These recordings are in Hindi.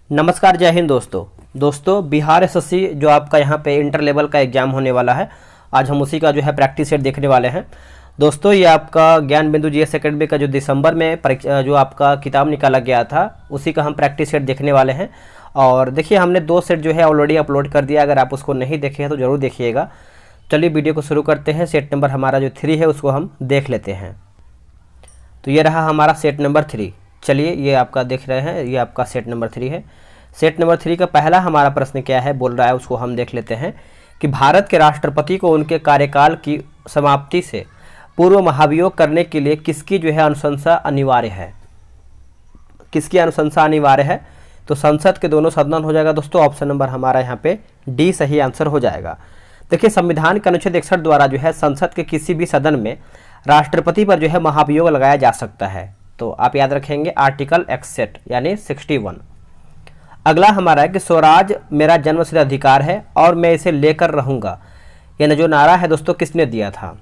नमस्कार, जय हिंद दोस्तों बिहार एसएससी जो आपका यहाँ पे इंटर लेवल का एग्जाम होने वाला है, आज हम उसी का जो है प्रैक्टिस सेट देखने वाले हैं। दोस्तों ये आपका ज्ञान बिंदु जीएस एकेडमी का जो दिसंबर में परीक्षा जो आपका किताब निकाला गया था, उसी का हम प्रैक्टिस सेट देखने वाले हैं। और देखिए हमने 2 सेट जो है ऑलरेडी अपलोड कर दिया, अगर आप उसको नहीं देखे हैं तो ज़रूर देखिएगा। चलिए वीडियो को शुरू करते हैं। सेट नंबर हमारा जो 3 है उसको हम देख लेते हैं। तो ये रहा हमारा सेट नंबर 3। चलिए ये आपका देख रहे हैं, ये आपका सेट नंबर 3 है। सेट नंबर 3 का पहला हमारा प्रश्न क्या है बोल रहा है, उसको हम देख लेते हैं कि भारत के राष्ट्रपति को उनके कार्यकाल की समाप्ति से पूर्व महाभियोग करने के लिए किसकी जो है अनुशंसा अनिवार्य है। किसकी अनुशंसा अनिवार्य है? तो संसद के दोनों सदन हो जाएगा दोस्तों। ऑप्शन नंबर हमारा यहाँ पे डी सही आंसर हो जाएगा। देखिए संविधान के अनुच्छेद 61 द्वारा जो है संसद के किसी भी सदन में राष्ट्रपति पर जो है महाभियोग लगाया जा सकता है। तो आप याद रखेंगे आर्टिकल एक्सेट यानी 61। अगला हमारा है कि स्वराज मेरा जन्मसिद्ध अधिकार है और मैं इसे लेकर रहूंगा। यह जो नारा है दोस्तों किसने दिया था?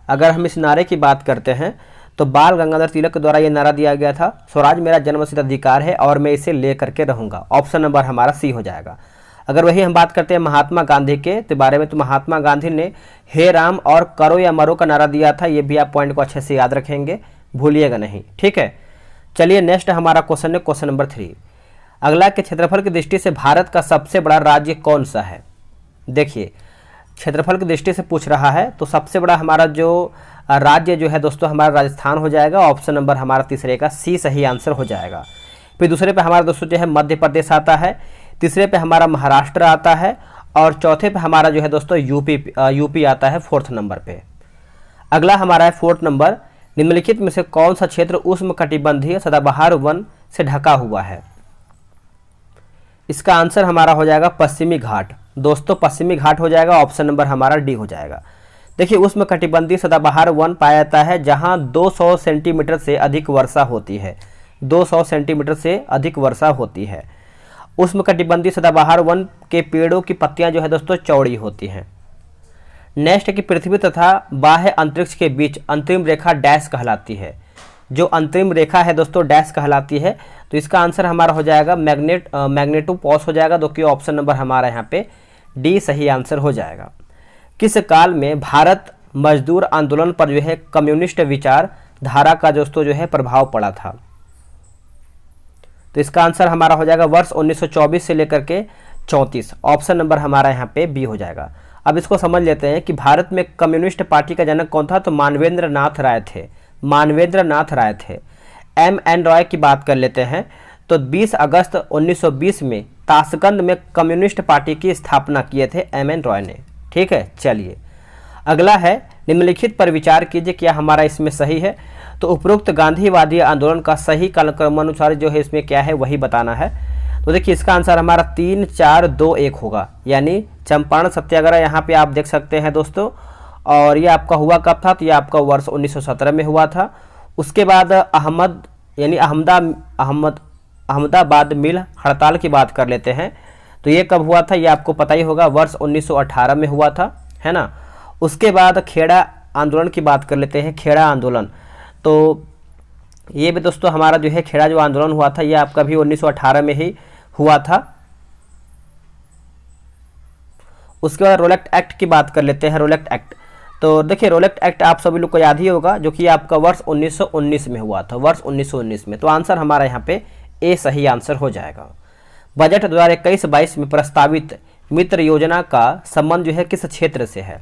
अगर हम इस नारे की बात करते हैं तो बाल गंगाधर तिलक के द्वारा यह नारा दिया गया था, स्वराज मेरा जन्मसिद्ध अधिकार है और मैं इसे लेकर के रहूंगा। ऑप्शन नंबर हमारा सी हो जाएगा। अगर वही हम बात करते हैं महात्मा गांधी के बारे में, तो महात्मा गांधी ने हे राम और करो या मरो का नारा दिया था। ये भी आप पॉइंट को अच्छे से याद रखेंगे, भूलिएगा नहीं, ठीक है। चलिए नेक्स्ट हमारा क्वेश्चन है क्वेश्चन नंबर 3। अगला के क्षेत्रफल की दृष्टि से भारत का सबसे बड़ा राज्य कौन सा है? देखिए क्षेत्रफल की दृष्टि से पूछ रहा है, तो सबसे बड़ा हमारा जो राज्य जो है दोस्तों हमारा राजस्थान हो जाएगा। ऑप्शन नंबर हमारा तीसरे का सी सही आंसर हो जाएगा। फिर दूसरे पे हमारा दोस्तों जो है मध्य प्रदेश आता है, तीसरे पे हमारा महाराष्ट्र आता है और चौथे पे हमारा जो है दोस्तों यूपी आता है 4th नंबर पे। अगला हमारा है 4th नंबर, निम्नलिखित में से कौन सा क्षेत्र उष्णकटिबंधीय सदाबहार वन से ढका हुआ है? इसका आंसर हमारा हो जाएगा पश्चिमी घाट। दोस्तों पश्चिमी घाट हो जाएगा। ऑप्शन नंबर हमारा डी हो जाएगा। देखिए उष्णकटिबंधीय सदाबहार वन पाया जाता है जहां 200 सेंटीमीटर से अधिक वर्षा होती है। 200 सेंटीमीटर से अधिक वर्षा होती है। उष्णकटिबंधीय सदाबहार वन के पेड़ों की पत्तियां जो है दोस्तों चौड़ी होती हैं। नेक्स्ट है कि पृथ्वी तथा बाह्य अंतरिक्ष के बीच अंतरिम रेखा डैश कहलाती है। जो अंतरिम रेखा है दोस्तों डैश कहलाती है। तो इसका आंसर हमारा हो जाएगा मैग्नेटोपॉस हो जाएगा। तो कि ऑप्शन नंबर हमारा यहाँ पे डी सही आंसर हो जाएगा। किस काल में भारत मजदूर आंदोलन पर जो है कम्युनिस्ट विचार धारा का दोस्तों जो है प्रभाव पड़ा था? तो इसका आंसर हमारा हो जाएगा वर्ष 1924 से लेकर के 34। ऑप्शन नंबर हमारा यहाँ पे बी हो जाएगा। अब इसको समझ लेते हैं कि भारत में कम्युनिस्ट पार्टी का जनक कौन था? तो मानवेंद्र नाथ राय थे। मानवेंद्र नाथ राय थे। एम.एन. रॉय की बात कर लेते हैं तो 20 अगस्त 1920 में ताशकंद में कम्युनिस्ट पार्टी की स्थापना किए थे एम.एन. रॉय ने, ठीक है। चलिए अगला है निम्नलिखित पर विचार कीजिए क्या हमारा इसमें सही है। तो उपरोक्त गांधीवादी आंदोलन का सही कालक्रमानुसार जो है इसमें क्या है वही बताना है। तो देखिए इसका आंसर हमारा 3, 4, 2, 1 होगा, यानी चंपारण सत्याग्रह यहाँ पे आप देख सकते हैं दोस्तों। और ये आपका हुआ कब था? तो ये आपका वर्ष 1917 में हुआ था। उसके बाद अहमदाबाद मिल हड़ताल की बात कर लेते हैं तो ये कब हुआ था? ये आपको पता ही होगा, वर्ष 1918 में हुआ था, है ना। उसके बाद खेड़ा आंदोलन की बात कर लेते हैं। खेड़ा आंदोलन तो ये भी दोस्तों हमारा जो है खेड़ा जो आंदोलन हुआ था ये आपका भी 1918 में ही हुआ था। उसके बाद रोलेक्ट एक्ट की बात कर लेते हैं। रोलेक्ट एक्ट तो देखिए रोलेक्ट एक्ट आप सभी लोग को याद ही होगा, जो कि आपका वर्ष 1919 में हुआ था, वर्ष 1919 में। तो आंसर हमारा यहाँ पे ए सही आंसर हो जाएगा। बजट 2021-22 में प्रस्तावित मित्र योजना का संबंध जो है किस क्षेत्र से है?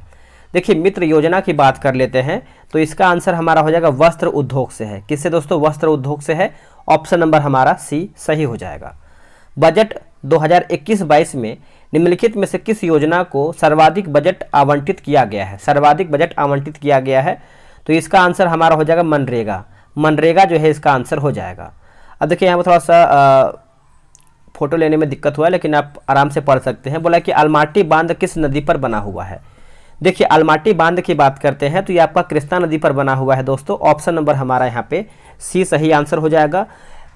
देखिए मित्र योजना की बात कर लेते हैं तो इसका आंसर हमारा हो जाएगा वस्त्र उद्योग से है। किससे दोस्तों? वस्त्र उद्योग से है। ऑप्शन नंबर हमारा सी सही हो जाएगा। बजट 2021-22 में निम्नलिखित में से किस योजना को सर्वाधिक बजट आवंटित किया गया है? सर्वाधिक बजट आवंटित किया गया है तो इसका आंसर हमारा हो जाएगा मनरेगा। मनरेगा जो है इसका आंसर हो जाएगा। अब देखिए यहाँ पर थोड़ा सा फोटो लेने में दिक्कत हुआ है, लेकिन आप आराम से पढ़ सकते हैं। बोला कि अलमाटी बांध किस नदी पर बना हुआ है? देखिए अलमाटी बांध की बात करते हैं तो ये आपका कृष्णा नदी पर बना हुआ है दोस्तों। ऑप्शन नंबर हमारा यहाँ पे सी सही आंसर हो जाएगा।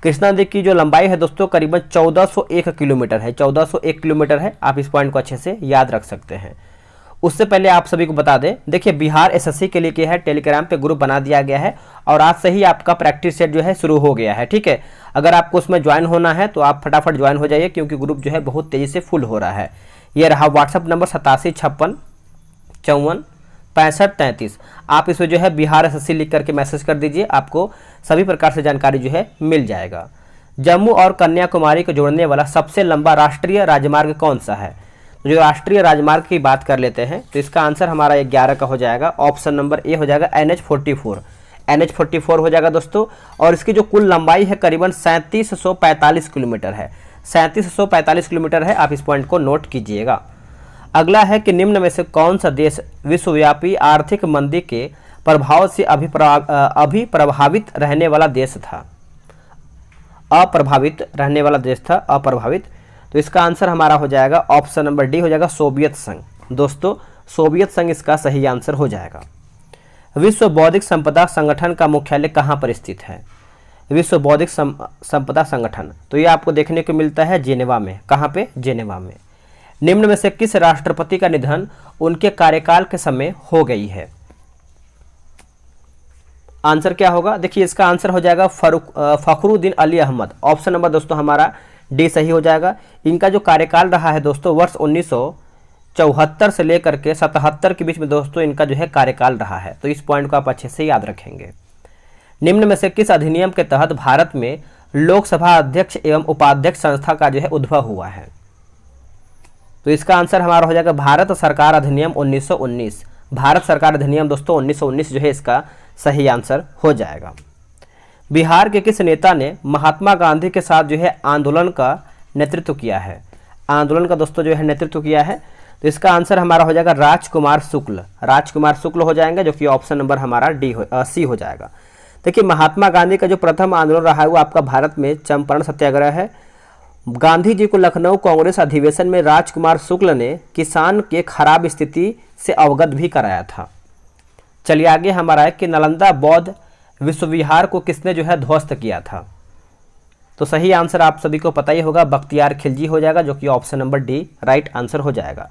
कृष्णा नदी की जो लंबाई है दोस्तों करीबन 1401 किलोमीटर है। 1401 किलोमीटर है। आप इस पॉइंट को अच्छे से याद रख सकते हैं। उससे पहले आप सभी को बता दें, देखिए बिहार एसएससी के लिए क्या है, टेलीग्राम पे ग्रुप बना दिया गया है और आज से ही आपका प्रैक्टिस सेट जो है शुरू हो गया है। ठीक है, अगर आपको उसमें ज्वाइन होना है तो आप फटाफट ज्वाइन हो जाइए, क्योंकि ग्रुप जो है बहुत तेज़ी से फुल हो रहा है। ये रहा व्हाट्सअप नंबर 8756546533। आप इसमें जो है बिहार एसएससी लिख करके मैसेज कर दीजिए, आपको सभी प्रकार से जानकारी जो है मिल जाएगा। जम्मू और कन्याकुमारी को जोड़ने वाला सबसे लंबा राष्ट्रीय राजमार्ग कौन सा है? तो जो राष्ट्रीय राजमार्ग की बात कर लेते हैं तो इसका आंसर हमारा 11 का हो जाएगा, ऑप्शन नंबर ए हो जाएगा NH44। NH44 हो जाएगा दोस्तों, और इसकी जो कुल लंबाई है करीबन 3745 किलोमीटर है। 3745 किलोमीटर है, आप इस पॉइंट को नोट कीजिएगा। अगला है कि निम्न में से कौन सा देश विश्वव्यापी आर्थिक मंदी के प्रभाव से अभी प्रभावित रहने वाला देश था? अप्रभावित रहने वाला देश था, अप्रभावित। तो इसका आंसर हमारा हो जाएगा ऑप्शन नंबर डी हो जाएगा, सोवियत संघ। दोस्तों सोवियत संघ इसका सही आंसर हो जाएगा। विश्व बौद्धिक संपदा संगठन का मुख्यालय कहाँ पर स्थित है? विश्व बौद्धिक संपदा संगठन, तो ये आपको देखने को मिलता है जेनेवा में। कहाँ पे? जेनेवा में। निम्न में से किस राष्ट्रपति का निधन उनके कार्यकाल के समय हो गई है? आंसर क्या होगा? देखिए इसका आंसर हो जाएगा फखरुद्दीन अली अहमद। ऑप्शन नंबर दोस्तों हमारा डी सही हो जाएगा। इनका जो कार्यकाल रहा है दोस्तों वर्ष 1974 से लेकर के 77 के बीच में दोस्तों इनका जो है कार्यकाल रहा है, तो इस पॉइंट को आप अच्छे से याद रखेंगे। निम्न में से किस अधिनियम के तहत भारत में लोकसभा अध्यक्ष एवं उपाध्यक्ष संस्था का जो है उद्भव हुआ है? तो इसका आंसर हमारा हो जाएगा भारत सरकार अधिनियम 1919। भारत सरकार अधिनियम दोस्तों 1919 जो है इसका सही आंसर हो जाएगा। बिहार के किस नेता ने महात्मा गांधी के साथ जो है आंदोलन का नेतृत्व किया है? आंदोलन का दोस्तों जो है नेतृत्व किया है, तो इसका आंसर हमारा हो जाएगा राजकुमार शुक्ल। राजकुमार शुक्ल हो जाएंगे, जो कि ऑप्शन नंबर हमारा सी हो जाएगा। देखिए महात्मा गांधी का जो प्रथम आंदोलन रहा है वो आपका भारत में चंपारण सत्याग्रह है। गांधी जी को लखनऊ कांग्रेस अधिवेशन में राजकुमार शुक्ल ने किसान के खराब स्थिति से अवगत भी कराया था। चलिए आगे हमारा है कि नालंदा बौद्ध विश्वविहार को किसने जो है ध्वस्त किया था? तो सही आंसर आप सभी को पता ही होगा, बख्तियार खिलजी हो जाएगा, जो कि option number D right answer हो जाएगा।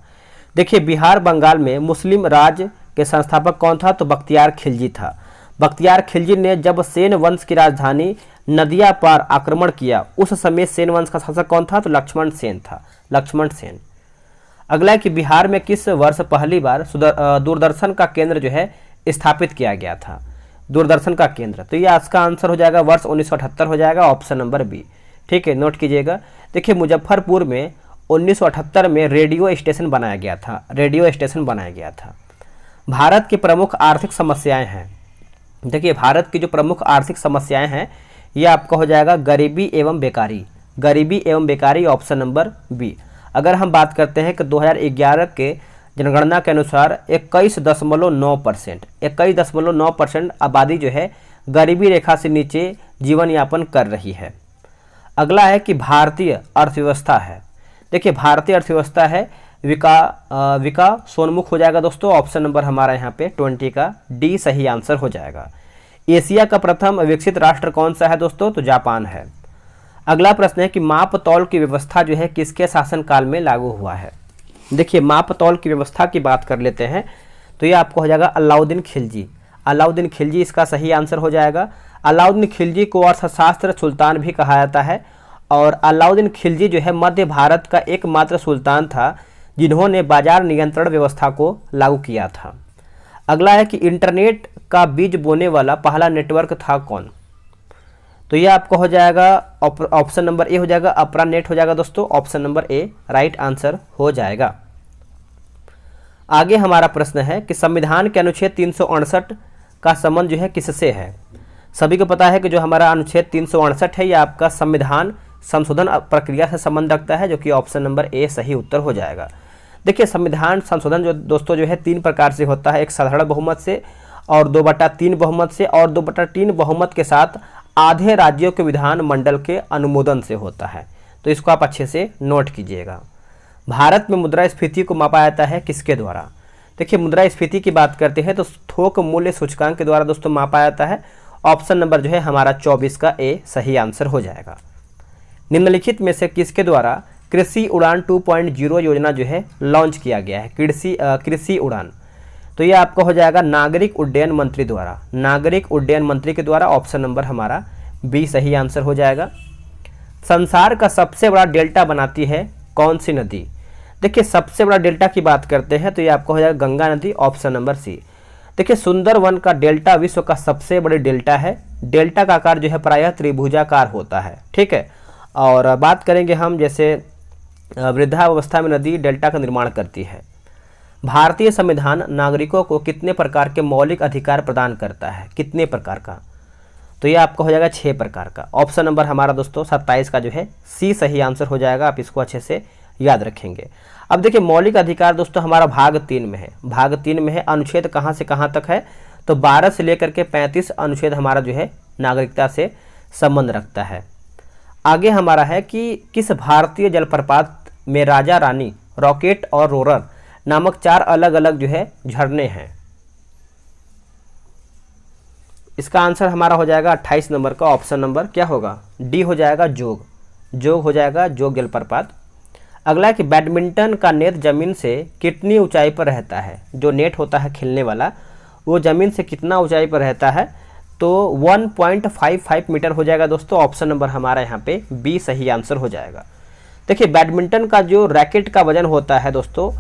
देखिए बिहार बंगाल में मुस्लिम राज के संस्थापक कौन था? तो बख्तियार खिलजी था। बख्तियार खिलजी ने जब सेन वंश की राजधानी नदिया पर आक्रमण किया उस समय सेन वंश का शासक कौन था? तो लक्ष्मण सेन था, लक्ष्मण सेन। अगला है कि बिहार में किस वर्ष पहली बार दूरदर्शन का केंद्र जो है स्थापित किया गया था? दूरदर्शन का केंद्र, तो ये इसका आंसर हो जाएगा वर्ष 1978 हो जाएगा, ऑप्शन नंबर बी। ठीक है, नोट कीजिएगा। देखिए मुजफ्फरपुर में 1978 में रेडियो स्टेशन बनाया गया था, रेडियो स्टेशन बनाया गया था। भारत की प्रमुख आर्थिक समस्याएं हैं। देखिए भारत की जो प्रमुख आर्थिक समस्याएं हैं ये आपका हो जाएगा गरीबी एवं बेकारी, गरीबी एवं बेकारी, ऑप्शन नंबर बी। अगर हम बात करते हैं कि 2011 के जनगणना के अनुसार 21.9% आबादी जो है गरीबी रेखा से नीचे जीवन यापन कर रही है। अगला है कि भारतीय अर्थव्यवस्था है। देखिए भारतीय अर्थव्यवस्था है विकासोन्मुख हो जाएगा दोस्तों, ऑप्शन नंबर हमारा यहाँ पे 20 का डी सही आंसर हो जाएगा। एशिया का प्रथम विकसित राष्ट्र कौन सा है दोस्तों? तो जापान है। अगला प्रश्न है कि माप तौल की व्यवस्था जो है किसके शासनकाल में लागू हुआ है? देखिए माप तौल की व्यवस्था की बात कर लेते हैं तो ये आपको हो जाएगा अलाउद्दीन खिलजी। अलाउद्दीन खिलजी इसका सही आंसर हो जाएगा। अलाउद्दीन खिलजी को अर्थशास्त्र सुल्तान भी कहा जाता है, और अलाउद्दीन खिलजी जो है मध्य भारत का एकमात्र सुल्तान था जिन्होंने बाजार नियंत्रण व्यवस्था को लागू किया था। अगला है कि इंटरनेट का बीज बोने वाला पहला नेटवर्क था कौन? तो ये आपको हो जाएगा ऑप्शन नंबर ए हो जाएगा, अपरा नेट हो जाएगा दोस्तों, option number A right answer हो जाएगा। आगे हमारा प्रश्न है कि संविधान के अनुच्छेद 368 का संबंध जो है किससे है? सभी को पता है कि जो हमारा अनुच्छेद 368 है ये आपका संविधान संशोधन प्रक्रिया से संबंध रखता है, जो कि ऑप्शन नंबर ए सही उत्तर हो जाएगा। देखिए संविधान संशोधन जो दोस्तों जो है 3 प्रकार से होता है, एक साधारण बहुमत से, और 2/3 बहुमत से, और 2/3 बहुमत के साथ आधे राज्यों के विधान मंडल के अनुमोदन से होता है। तो इसको आप अच्छे से नोट कीजिएगा। भारत में मुद्रास्फीति को मापा जाता है किसके द्वारा? देखिए मुद्रास्फीति की बात करते हैं तो थोक मूल्य सूचकांक के द्वारा दोस्तों मापा जाता है। ऑप्शन नंबर जो है हमारा 24 का ए सही आंसर हो जाएगा। निम्नलिखित में से किसके द्वारा कृषि उड़ान 2.0 योजना जो है लॉन्च किया गया है, कृषि उड़ान। तो ये आपका हो जाएगा नागरिक उड्डयन मंत्री द्वारा, नागरिक उड्डयन मंत्री के द्वारा। ऑप्शन नंबर हमारा बी सही आंसर हो जाएगा। संसार का सबसे बड़ा डेल्टा बनाती है कौन सी नदी? देखिए सबसे बड़ा डेल्टा की बात करते हैं तो ये आपका हो जाएगा गंगा नदी, ऑप्शन नंबर सी। देखिए सुंदरवन का डेल्टा विश्व का सबसे बड़ी डेल्टा है। डेल्टा का आकार जो है प्रायः त्रिभुजाकार होता है, ठीक है। और बात करेंगे हम जैसे वृद्धावस्था में नदी डेल्टा का निर्माण करती है। भारतीय संविधान नागरिकों को कितने प्रकार के मौलिक अधिकार प्रदान करता है? कितने प्रकार का? तो ये आपका हो जाएगा 6 प्रकार का। ऑप्शन नंबर हमारा दोस्तों 27 का जो है सी सही आंसर हो जाएगा। आप इसको अच्छे से याद रखेंगे। अब देखिए मौलिक अधिकार दोस्तों हमारा भाग 3 में है, भाग 3 में है। अनुच्छेद कहाँ से कहाँ तक है? तो 12 से लेकर के 35 अनुच्छेद हमारा जो है नागरिकता से संबंध रखता है। आगे हमारा है कि किस भारतीय जलप्रपात में राजा रानी, रॉकेट और रोरर नामक 4 अलग अलग जो है झरने हैं? इसका आंसर हमारा हो जाएगा 28 नंबर का। ऑप्शन नंबर क्या होगा? डी हो जाएगा जोग, जोग हो जाएगा, जोग जलप्रपात। अगला है कि बैडमिंटन का नेट जमीन से कितनी ऊंचाई पर रहता है? जो नेट होता है खेलने वाला वो जमीन से कितना ऊंचाई पर रहता है? तो 1.55 मीटर हो जाएगा दोस्तों। ऑप्शन नंबर हमारा यहाँ पे बी सही आंसर हो जाएगा। देखिए बैडमिंटन का जो रैकेट का वजन होता है दोस्तों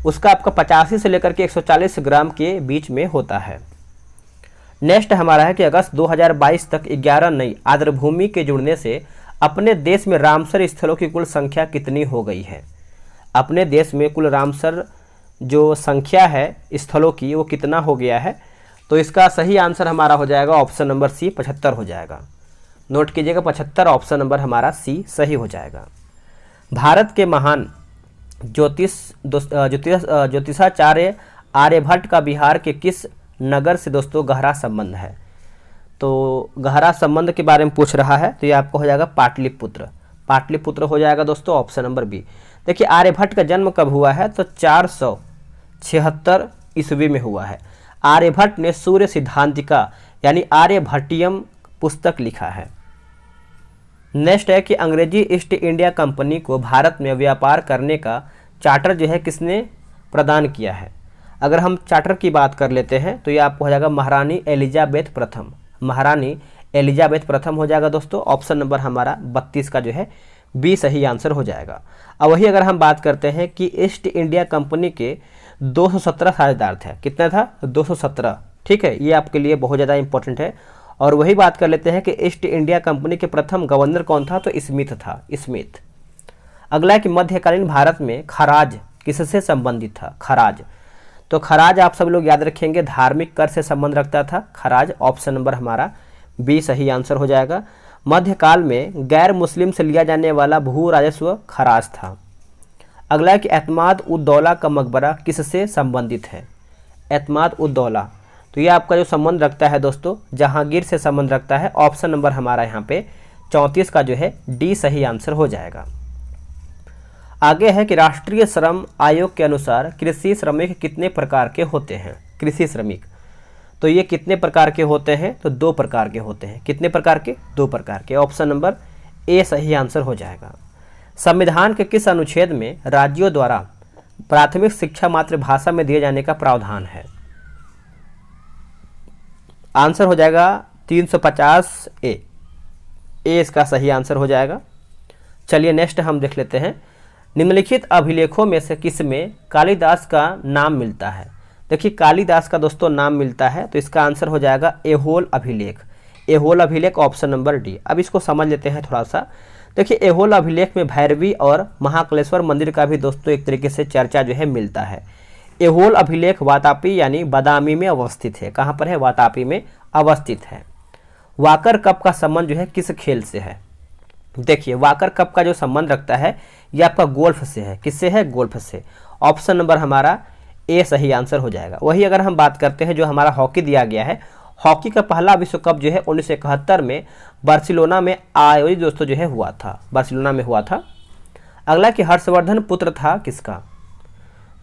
उसका आपका 85 से लेकर के 140 ग्राम के बीच में होता है। नेक्स्ट हमारा है कि अगस्त 2022 तक 11 नई आर्द्रभूमि के जुड़ने से अपने देश में रामसर स्थलों की कुल संख्या कितनी हो गई है? अपने देश में कुल रामसर जो संख्या है स्थलों की वो कितना हो गया है? तो इसका सही आंसर हमारा हो जाएगा ऑप्शन नंबर सी 75 हो जाएगा। नोट कीजिएगा 75, ऑप्शन नंबर हमारा सी सही हो जाएगा। भारत के महान ज्योतिषाचार्य आर्यभट्ट का बिहार के किस नगर से दोस्तों गहरा संबंध है? तो गहरा संबंध के बारे में पूछ रहा है तो ये आपको हो जाएगा पाटलिपुत्र, पाटलिपुत्र हो जाएगा दोस्तों। Option number B. देखिए आर्यभट्ट का जन्म कब हुआ है? तो 476 ईस्वी में हुआ है। आर्यभट्ट ने सूर्य सिद्धांतिका यानी आर्यभट्टियम पुस्तक लिखा है। नेक्स्ट है कि अंग्रेजी ईस्ट इंडिया कंपनी को भारत में व्यापार करने का चार्टर जो है किसने प्रदान किया है? अगर हम चार्टर की बात कर लेते हैं तो ये आपको हो जाएगा महारानी एलिजाबेथ प्रथम, महारानी एलिजाबेथ प्रथम हो जाएगा दोस्तों। ऑप्शन नंबर हमारा 32 का जो है बी सही आंसर हो जाएगा। अब वही अगर हम बात करते हैं कि ईस्ट इंडिया कंपनी के 217 साझेदार थे, कितना था? 217, ठीक है। ये आपके लिए बहुत ज़्यादा इंपॉर्टेंट है। और वही बात कर लेते हैं कि ईस्ट इंडिया कंपनी के प्रथम गवर्नर कौन था? तो स्मिथ था, स्मिथ। अगला है कि मध्यकालीन भारत में खराज किससे संबंधित था? खराज, तो खराज आप सब लोग याद रखेंगे धार्मिक कर से संबंध रखता था खराज। ऑप्शन नंबर हमारा बी सही आंसर हो जाएगा। मध्यकाल में गैर मुस्लिम से लिया जाने वाला भू राजस्व खराज था। अगला है कि एतमाद उद दौला का मकबरा किससे संबंधित है? एतमाद उद दौला, तो ये आपका जो संबंध रखता है दोस्तों जहांगीर से संबंध रखता है। ऑप्शन नंबर हमारा यहाँ पे 34 का जो है डी सही आंसर हो जाएगा। आगे है कि राष्ट्रीय श्रम आयोग के अनुसार कृषि श्रमिक कितने प्रकार के होते हैं? कृषि श्रमिक, तो ये कितने प्रकार के होते हैं? तो 2 प्रकार के होते हैं। कितने प्रकार के? 2 प्रकार के। ऑप्शन नंबर ए सही आंसर हो जाएगा। संविधान के किस अनुच्छेद में राज्यों द्वारा प्राथमिक शिक्षा मातृभाषा में दिए जाने का प्रावधान है? आंसर हो जाएगा 350 ए, इसका सही आंसर हो जाएगा। चलिए नेक्स्ट हम देख लेते हैं। निम्नलिखित अभिलेखों में से किस में कालिदास का नाम मिलता है? देखिए कालिदास का दोस्तों नाम मिलता है तो इसका आंसर हो जाएगा एहोल अभिलेख, एहोल अभिलेख, ऑप्शन नंबर डी। अब इसको समझ लेते हैं थोड़ा सा। देखिए एहोल अभिलेख में भैरवी और महाकालेश्वर मंदिर का भी दोस्तों एक तरीके से चर्चा जो है मिलता है। एहोल अभिलेख वातापी यानी बादामी में अवस्थित है। कहाँ पर है? वातापी में अवस्थित है। वाकर कप का संबंध जो है किस खेल से है? देखिए वाकर कप का जो संबंध रखता है ये आपका गोल्फ से है। किससे है? गोल्फ से। ऑप्शन नंबर हमारा ए सही आंसर हो जाएगा। वही अगर हम बात करते हैं जो हमारा हॉकी दिया गया है, हॉकी का पहला विश्व कप जो है 1971 में बार्सिलोना में आयोजित दोस्तों जो है हुआ था, बार्सिलोना में हुआ था। अगला कि हर्षवर्धन पुत्र था किसका?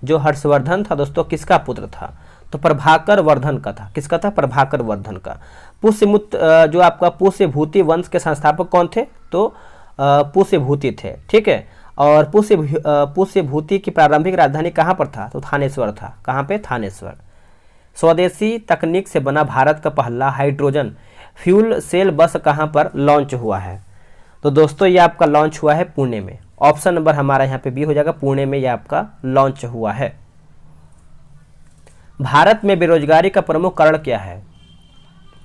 जो हर्षवर्धन था दोस्तों किसका पुत्र था? तो प्रभाकर वर्धन का था। किसका था? प्रभाकर वर्धन का। पुष्यमुत्र जो आपका पुष्यभूति वंश के संस्थापक कौन थे? तो पुष्यभूति थे, ठीक है। और पुष्यभूति की प्रारंभिक राजधानी कहाँ पर था? तो थानेश्वर था। कहाँ पे? थानेश्वर। स्वदेशी तकनीक से बना भारत का पहला हाइड्रोजन फ्यूल सेल बस कहाँ पर लॉन्च हुआ है? तो दोस्तों ये आपका लॉन्च हुआ है पुणे में। ऑप्शन नंबर हमारा यहाँ पे बी हो जाएगा, पुणे में ये आपका लॉन्च हुआ है। भारत में बेरोजगारी का प्रमुख कारण क्या है?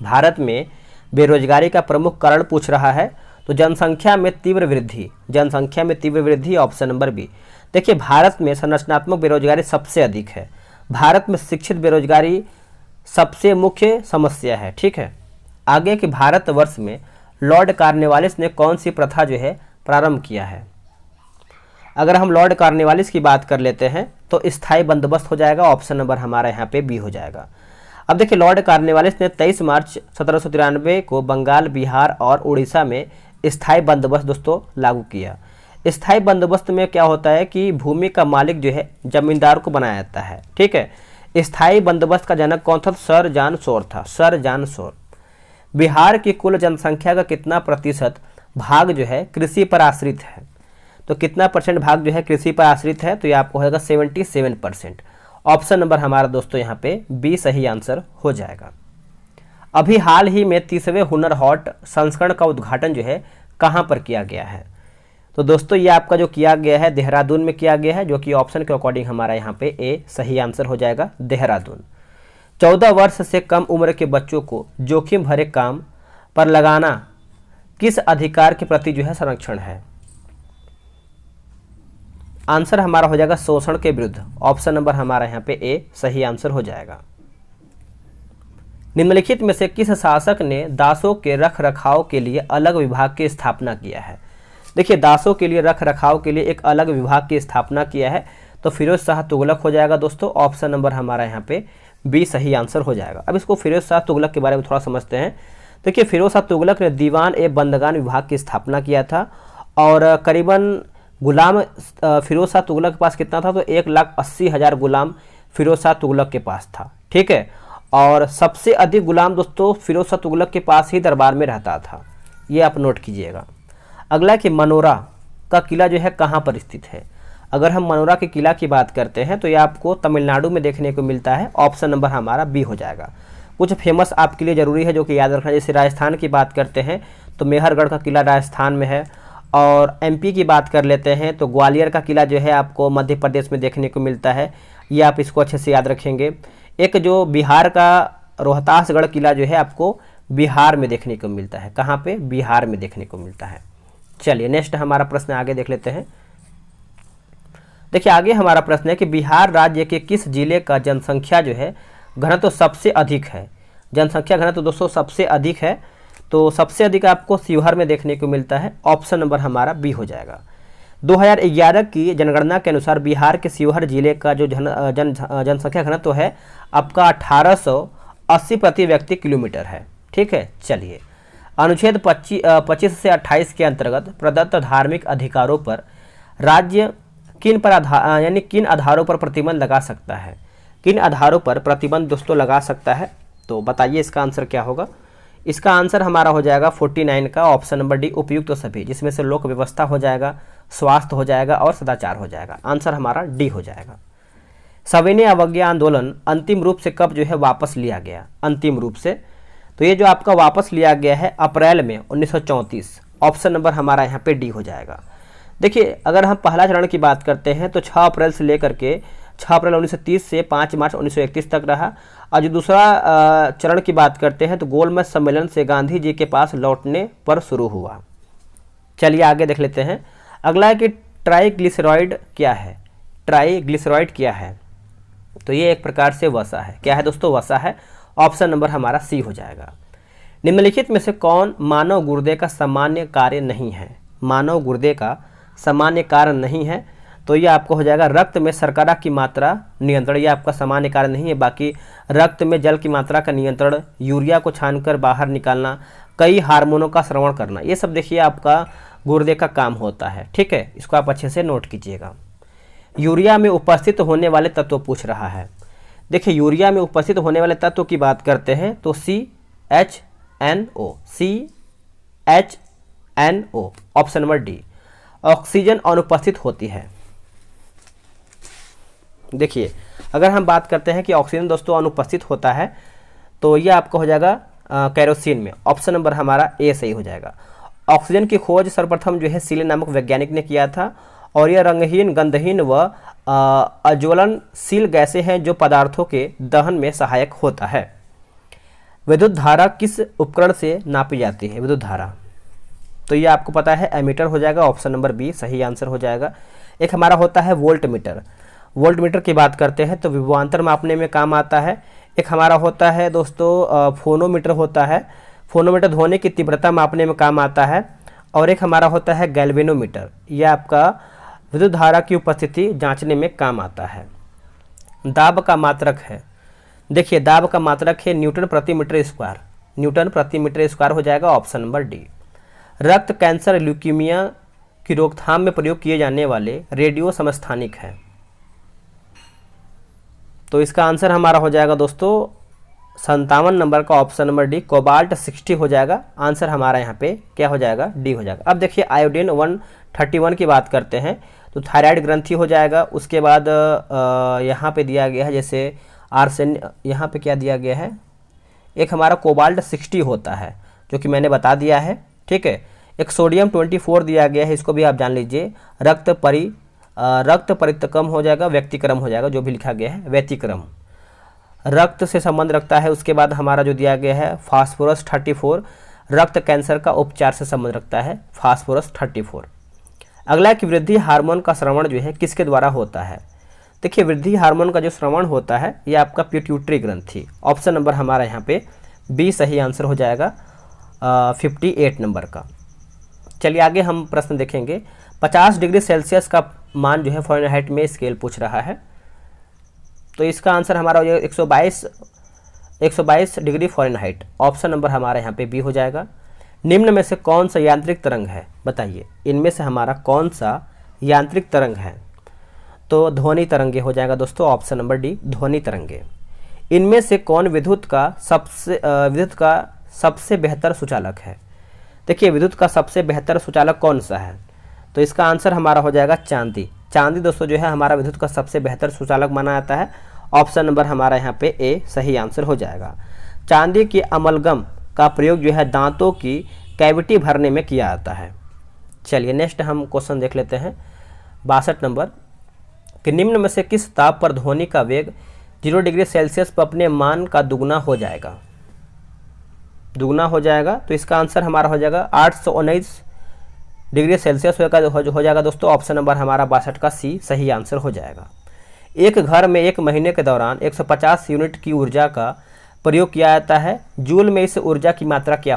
भारत में बेरोजगारी का प्रमुख कारण पूछ रहा है, तो जनसंख्या में तीव्र वृद्धि। जनसंख्या में तीव्र वृद्धि, ऑप्शन नंबर बी। देखिए भारत में संरचनात्मक बेरोजगारी सबसे अधिक है। भारत में शिक्षित बेरोजगारी सबसे मुख्य समस्या है। ठीक है, आगे कि भारतवर्ष में लॉर्ड कॉर्नवालिस ने कौन सी प्रथा जो है प्रारंभ किया है? अगर हम लॉर्ड कॉर्नवालिस की बात कर लेते हैं तो स्थायी बंदोबस्त हो जाएगा। ऑप्शन नंबर हमारा यहाँ पे बी हो जाएगा। अब देखिए लॉर्ड कॉर्नवालिस ने 23 मार्च 1793 को बंगाल, बिहार और उड़ीसा में स्थायी बंदोबस्त दोस्तों लागू किया। स्थायी बंदोबस्त में क्या होता है कि भूमि का मालिक जो है जमींदार को बनाया जाता है। ठीक है, स्थायी बंदोबस्त का जनक कौन था? सर जॉन शोर था। Sir John Shore. बिहार की कुल जनसंख्या का कितना प्रतिशत भाग जो है कृषि पर आश्रित है? तो कितना परसेंट भाग जो है कृषि पर आश्रित है? तो ये आपको होगा 77%। ऑप्शन नंबर हमारा दोस्तों यहाँ पे बी सही आंसर हो जाएगा। अभी हाल ही में 30वें हुनर हाट संस्करण का उद्घाटन जो है कहाँ पर किया गया है? तो दोस्तों ये आपका जो किया गया है देहरादून में किया गया है, जो कि ऑप्शन के अकॉर्डिंग हमारा यहाँ पे ए सही आंसर हो जाएगा, देहरादून। 14 वर्ष से कम उम्र के बच्चों को जोखिम भरे काम पर लगाना किस अधिकार के प्रति जो है संरक्षण है? आंसर हमारा हो जाएगा शोषण के विरुद्ध। ऑप्शन नंबर हमारा यहाँ पे ए सही आंसर हो जाएगा। निम्नलिखित में से किस शासक ने दासों के रख रखाव के लिए अलग विभाग की स्थापना किया है? देखिए दासों के लिए रख रखाव के लिए एक अलग विभाग की स्थापना किया है, तो फिरोज शाह तुगलक हो जाएगा दोस्तों। ऑप्शन नंबर हमारा यहाँ पे बी सही आंसर हो जाएगा। अब इसको फिरोज शाह तुगलक के बारे में थोड़ा समझते हैं। देखिए फिरोज शाह तुगलक ने दीवान ए बंदगान विभाग की स्थापना किया था, और करीबन गुलाम फिरोज शाह तुगलक के पास कितना था? तो 1,80,000 गुलाम फिरोज शाह तुगलक के पास था। ठीक है, और सबसे अधिक गुलाम दोस्तों फिरोज शाह तुगलक के पास ही दरबार में रहता था। ये आप नोट कीजिएगा। अगला कि मनोरा का किला जो है कहाँ पर स्थित है? अगर हम मनोरा के किला की बात करते हैं तो ये आपको तमिलनाडु में देखने को मिलता है। ऑप्शन नंबर हमारा बी हो जाएगा। कुछ फेमस आपके लिए ज़रूरी है जो कि याद रखना, जैसे राजस्थान की बात करते हैं तो मेहरगढ़ का किला राजस्थान में है, और एमपी की बात कर लेते हैं तो ग्वालियर का किला जो है आपको मध्य प्रदेश में देखने को मिलता है। ये आप इसको अच्छे से याद रखेंगे। एक जो बिहार का रोहतासगढ़ किला जो है आपको बिहार में देखने को मिलता है। कहाँ पे? बिहार में देखने को मिलता है। चलिए नेक्स्ट हमारा प्रश्न आगे देख लेते हैं। देखिए आगे हमारा प्रश्न है कि बिहार राज्य के किस जिले का जनसंख्या जो है घनत्व सबसे अधिक है? जनसंख्या घनत्व दोस्तों सबसे अधिक है, तो सबसे अधिक आपको शिवहर में देखने को मिलता है। ऑप्शन नंबर हमारा बी हो जाएगा। 2011 की जनगणना के अनुसार बिहार के शिवहर जिले का जो जनसंख्या घनत्व है आपका 1880 प्रति व्यक्ति किलोमीटर है। ठीक है, चलिए अनुच्छेद 25 से 28 के अंतर्गत प्रदत्त धार्मिक अधिकारों पर राज्य किन आधारों पर प्रतिबंध लगा सकता है? किन आधारों पर प्रतिबंध दोस्तों लगा सकता है? तो बताइए इसका आंसर क्या होगा? इसका आंसर हमारा हो जाएगा 49 का ऑप्शन नंबर डी, उपयुक्त सभी, जिसमें से लोक व्यवस्था हो जाएगा, स्वास्थ्य हो जाएगा और सदाचार हो जाएगा। आंसर हमारा डी हो जाएगा। सविनय अवज्ञा आंदोलन अंतिम रूप से कब जो है वापस लिया गया? अंतिम रूप से तो ये जो आपका वापस लिया गया है अप्रैल में 1934। ऑप्शन नंबर हमारा यहाँ पे डी हो जाएगा। देखिए अगर हम पहला चरण की बात करते हैं तो 6 अप्रैल से लेकर के 6 अप्रैल 1930 से 5 मार्च 1931 तक रहा, और जो दूसरा चरण की बात करते हैं तो गोलमेज सम्मेलन से गांधी जी के पास लौटने पर शुरू हुआ। चलिए आगे देख लेते हैं। अगला है कि ट्राइग्लिसराइड क्या है? ट्राइग्लिसराइड क्या है? तो ये एक प्रकार से वसा है। क्या है दोस्तों? वसा है। ऑप्शन नंबर हमारा सी हो जाएगा। निम्नलिखित में से कौन मानव गुर्दे का सामान्य कार्य नहीं है? मानव गुर्दे का सामान्य कार्य नहीं है, तो ये आपको हो जाएगा रक्त में शर्करा की मात्रा नियंत्रण। ये आपका सामान्य कार्य नहीं है। बाकी रक्त में जल की मात्रा का नियंत्रण, यूरिया को छानकर बाहर निकालना, कई हार्मोनों का श्रवण करना, ये सब देखिए आपका गुर्दे का काम होता है। ठीक है, इसको आप अच्छे से नोट कीजिएगा। यूरिया में उपस्थित होने वाले तत्व पूछ रहा है। देखिए यूरिया में उपस्थित होने वाले तत्व की बात करते हैं तो CHNO, CHNO option number D. Oxygen अनुपस्थित होती है। देखिए अगर हम बात करते हैं कि ऑक्सीजन दोस्तों अनुपस्थित होता है तो यह आपका हो जाएगा केरोसिन में। ऑप्शन नंबर हमारा ए सही हो जाएगा। ऑक्सीजन की खोज सर्वप्रथम जो है सीले नामक वैज्ञानिक ने किया था और यह रंगहीन, गंधहीन व अज्वलनशील गैसें हैं जो पदार्थों के दहन में सहायक होता है। विद्युत धारा किस उपकरण से नापी जाती है? विद्युत धारा तो ये आपको पता है एमीटर हो जाएगा। ऑप्शन नंबर बी सही आंसर हो जाएगा। एक हमारा होता है वोल्ट मीटर। वोल्ट मीटर की बात करते हैं तो विभवांतर मापने में काम आता है। एक हमारा होता है दोस्तों फोनोमीटर होता है। फोनोमीटर ध्वनि की तीव्रता मापने में काम आता है। और एक हमारा होता है गैल्वेनोमीटर, यह आपका विद्युत धारा की उपस्थिति जांचने में काम आता है। दाब का मात्रक है, देखिए दाब का मात्रक है न्यूटन प्रति मीटर स्क्वायर। न्यूटन प्रति मीटर स्क्वायर हो जाएगा। Option number D. रक्त कैंसर, ल्यूकीमिया की रोकथाम में प्रयोग किए जाने वाले रेडियो समस्थानिक है। तो इसका आंसर हमारा हो जाएगा दोस्तों 57 नंबर का ऑप्शन नंबर डी, कोबाल्ट 60 हो जाएगा। आंसर हमारा यहाँ पे क्या हो जाएगा? डी हो जाएगा। अब देखिए आयोडीन 131 की बात करते हैं तो थायराइड ग्रंथि हो जाएगा। उसके बाद यहाँ पे दिया गया है जैसे आर्सेन, यहाँ पे क्या दिया गया है, एक हमारा कोबाल्ट 60 होता है जो कि मैंने बता दिया है, ठीक है। एक सोडियम 24 दिया गया है, इसको भी आप जान लीजिए। रक्त परितक्रम हो जाएगा, व्यतिक्रम हो जाएगा, जो भी लिखा गया है व्यतिक्रम, रक्त से संबंध रखता है। उसके बाद हमारा जो दिया गया है फास्फोरस 34, रक्त कैंसर का उपचार से संबंध रखता है फास्फोरस 34। अगला कि वृद्धि हार्मोन का श्रवण जो है किसके द्वारा होता है? देखिए वृद्धि हार्मोन का जो श्रवण होता है ये आपका पिट्यूटरी ग्रंथि। ऑप्शन नंबर हमारा यहाँ पे बी सही आंसर हो जाएगा 58 नंबर का। चलिए आगे हम प्रश्न देखेंगे। 50 डिग्री सेल्सियस का मान जो है फ़ारेनहाइट में स्केल पूछ रहा है, तो इसका आंसर हमारा हो जाएगा 122 डिग्री फ़ारेनहाइट। ऑप्शन नंबर हमारा यहाँ पे बी हो जाएगा। निम्न में से कौन सा यांत्रिक तरंग है? बताइए इनमें से हमारा कौन सा यांत्रिक तरंग है? तो ध्वनि तरंगे हो जाएगा दोस्तों। ऑप्शन नंबर डी ध्वनि तरंगे। इनमें से कौन विद्युत का सबसे बेहतर सुचालक है? देखिए विद्युत का सबसे बेहतर सुचालक कौन सा है? तो इसका आंसर हमारा हो जाएगा चांदी। चांदी दोस्तों जो है हमारा विद्युत का सबसे बेहतर सुचालक माना जाता है। ऑप्शन नंबर हमारा यहाँ पे ए सही आंसर हो जाएगा। चांदी की अमलगम का प्रयोग जो है दांतों की कैविटी भरने में किया जाता है। चलिए नेक्स्ट हम क्वेश्चन देख लेते हैं 62 नंबर कि निम्न में से किस ताप पर ध्वनि का वेग 0 डिग्री सेल्सियस पर अपने मान का दुगना हो जाएगा? तो इसका आंसर हमारा हो जाएगा 819 डिग्री सेल्सियस हो जाएगा दोस्तों। ऑप्शन नंबर हमारा 62 का सी सही आंसर हो जाएगा। एक घर में एक महीने के दौरान 150 यूनिट की ऊर्जा का प्रयोग किया जाता है। जूल में इस ऊर्जा की मात्रा क्या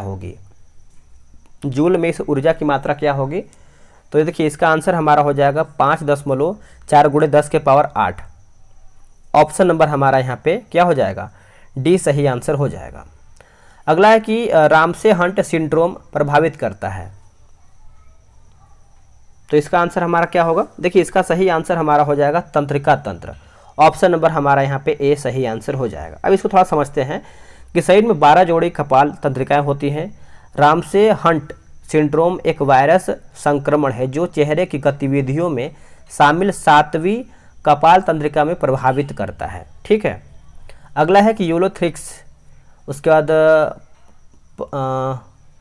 होगी? तो ये देखिए इसका आंसर हमारा हो जाएगा 5.4 × 10⁸ ऑप्शन नंबर हमारा यहाँ पे क्या हो जाएगा? डी सही आंसर हो जाएगा। अगला है कि रामसे हंट सिंड्रोम प्रभावित करता है, तो इसका आंसर हमारा क्या होगा? देखिए इसका सही आंसर हमारा हो जाएगा तंत्रिका तंत्र। ऑप्शन नंबर हमारा यहाँ पे ए सही आंसर हो जाएगा। अब इसको थोड़ा समझते हैं कि शरीर में 12 जोड़ी कपाल तंत्रिकाएं होती हैं। रामसे हंट सिंड्रोम एक वायरस संक्रमण है जो चेहरे की गतिविधियों में शामिल 7वीं कपाल तंत्रिका में प्रभावित करता है, ठीक है। अगला है कि यूलोथ्रिक्स, उसके बाद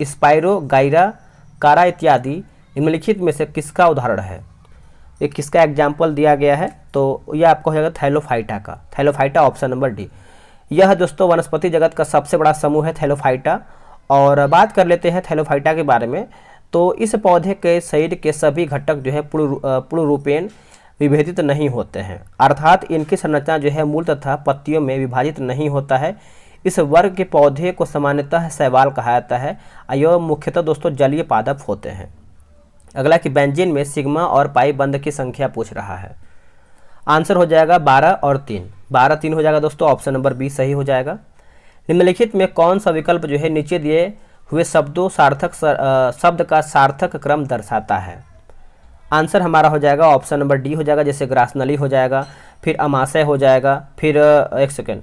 स्पाइरोगाइरा, कारा इत्यादि निम्नलिखित में से किसका उदाहरण है? ये किसका एग्जाम्पल दिया गया है? तो यह आपको हो जाएगा थैलोफाइटा का। Thallophyta option number D. यह दोस्तों वनस्पति जगत का सबसे बड़ा समूह है थैलोफाइटा। और बात कर लेते हैं थैलोफाइटा के बारे में, तो इस पौधे के शरीर के सभी घटक जो है पूर्ण रूपेण विभेदित नहीं होते हैं, अर्थात इनकी संरचना जो है मूल तथा पत्तियों में विभाजित नहीं होता है। इस वर्ग के पौधे को सामान्यतः शैवाल कहा जाता है। यह मुख्यतः दोस्तों जलीय पादप होते हैं। अगला कि बेंजीन में सिग्मा और पाई बंध की संख्या पूछ रहा है। आंसर हो जाएगा 12 और 3। 12 3 हो जाएगा दोस्तों। ऑप्शन नंबर बी सही हो जाएगा। निम्नलिखित में कौन सा विकल्प जो है नीचे दिए हुए शब्द का सार्थक क्रम दर्शाता है? आंसर हमारा हो जाएगा ऑप्शन नंबर डी हो जाएगा। जैसे ग्रासनली हो जाएगा, फिर अमाशय हो जाएगा, फिर एक सेकेंड,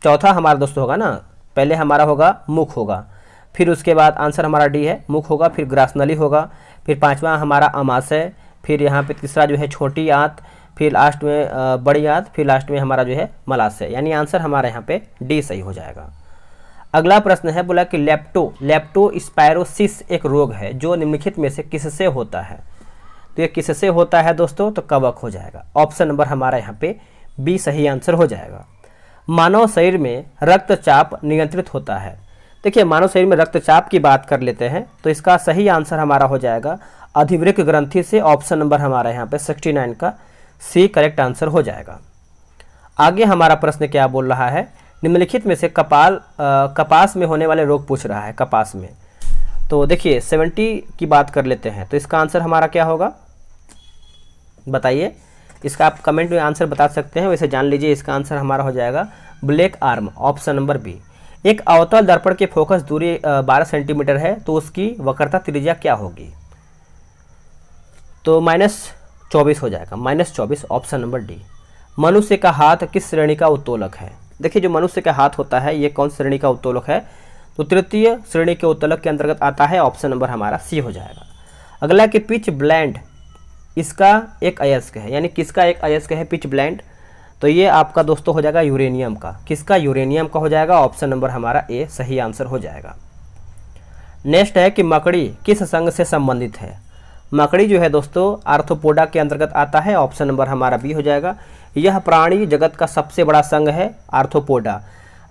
चौथा हमारा दोस्तों होगा ना, पहले हमारा होगा मुख होगा, फिर उसके बाद आंसर हमारा डी है, मुख होगा, फिर ग्रासनली होगा, फिर पाँचवा हमारा अमाशय, फिर यहाँ पे तीसरा जो है छोटी आंत, फिर लास्ट में बड़ी आंत, फिर लास्ट में हमारा जो है मलाशय। यानी आंसर हमारा यहाँ पे डी सही हो जाएगा। अगला प्रश्न है, बोला कि लेप्टोस्पायरोसिस एक रोग है जो निम्नलिखित में से किससे होता है। तो ये किससे होता है दोस्तों, तो कवक हो जाएगा। ऑप्शन नंबर हमारा यहाँ पे बी सही आंसर हो जाएगा। मानव शरीर में रक्तचाप नियंत्रित होता है। देखिए मानव शरीर में रक्तचाप की बात कर लेते हैं तो इसका सही आंसर हमारा हो जाएगा अधिवृक्क ग्रंथि से। ऑप्शन नंबर हमारा यहाँ पे 69 का सी करेक्ट आंसर हो जाएगा। आगे हमारा प्रश्न क्या बोल रहा है, निम्नलिखित में से कपास में होने वाले रोग पूछ रहा है, कपास में। तो देखिए 70 की बात कर लेते हैं तो इसका आंसर हमारा क्या होगा बताइए। इसका आप कमेंट में आंसर बता सकते हैं, वैसे जान लीजिए इसका आंसर हमारा हो जाएगा black arm. Option number B. एक अवतल दर्पण की फोकस दूरी 12 सेंटीमीटर है तो उसकी वक्रता त्रिज्या क्या होगी। तो -24 हो जाएगा, -24 ऑप्शन नंबर डी। मनुष्य का हाथ किस श्रेणी का उत्तोलक है। देखिए जो मनुष्य का हाथ होता है ये कौन श्रेणी का उत्तोलक है, तो तृतीय श्रेणी के उत्तोलक के अंतर्गत आता है। ऑप्शन नंबर हमारा सी हो जाएगा। अगला कि पिच ब्लेंड इसका एक अयस्क है, यानी किसका एक अयस्क है पिच ब्लेंड। तो ये आपका दोस्तों हो जाएगा यूरेनियम का। किसका, यूरेनियम का हो जाएगा। ऑप्शन नंबर हमारा ए सही आंसर हो जाएगा। नेक्स्ट है कि मकड़ी किस संघ से संबंधित है। मकड़ी जो है दोस्तों आर्थ्रोपोडा के अंतर्गत आता है। ऑप्शन नंबर हमारा बी हो जाएगा। यह प्राणी जगत का सबसे बड़ा संघ है आर्थ्रोपोडा।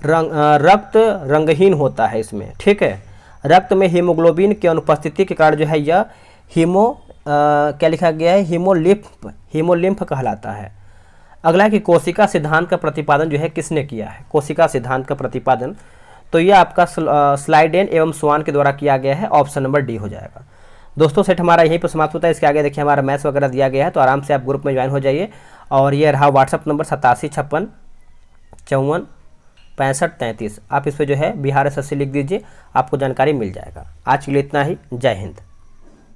रक्त रंगहीन होता है इसमें, ठीक है। रक्त में हीमोग्लोबिन की अनुपस्थिति के कारण जो है यह क्या लिखा गया है, हीमोलिम्फ कहलाता है। अगला कि कोशिका सिद्धांत का प्रतिपादन जो है किसने किया है। कोशिका सिद्धांत का प्रतिपादन तो यह आपका स्लाइडेन एवं स्वान के द्वारा किया गया है। ऑप्शन नंबर डी हो जाएगा। दोस्तों सेट हमारा यहीं पर समाप्त होता है। इसके आगे देखिए हमारा मैथ्स वगैरह दिया गया है, तो आराम से आप ग्रुप में ज्वाइन हो जाइए। और ये रहा व्हाट्सअप नंबर 8756546533। आप इस पर जो है बिहार एसएससी लिख दीजिए, आपको जानकारी मिल जाएगा। आज के लिए इतना ही। जय हिंद।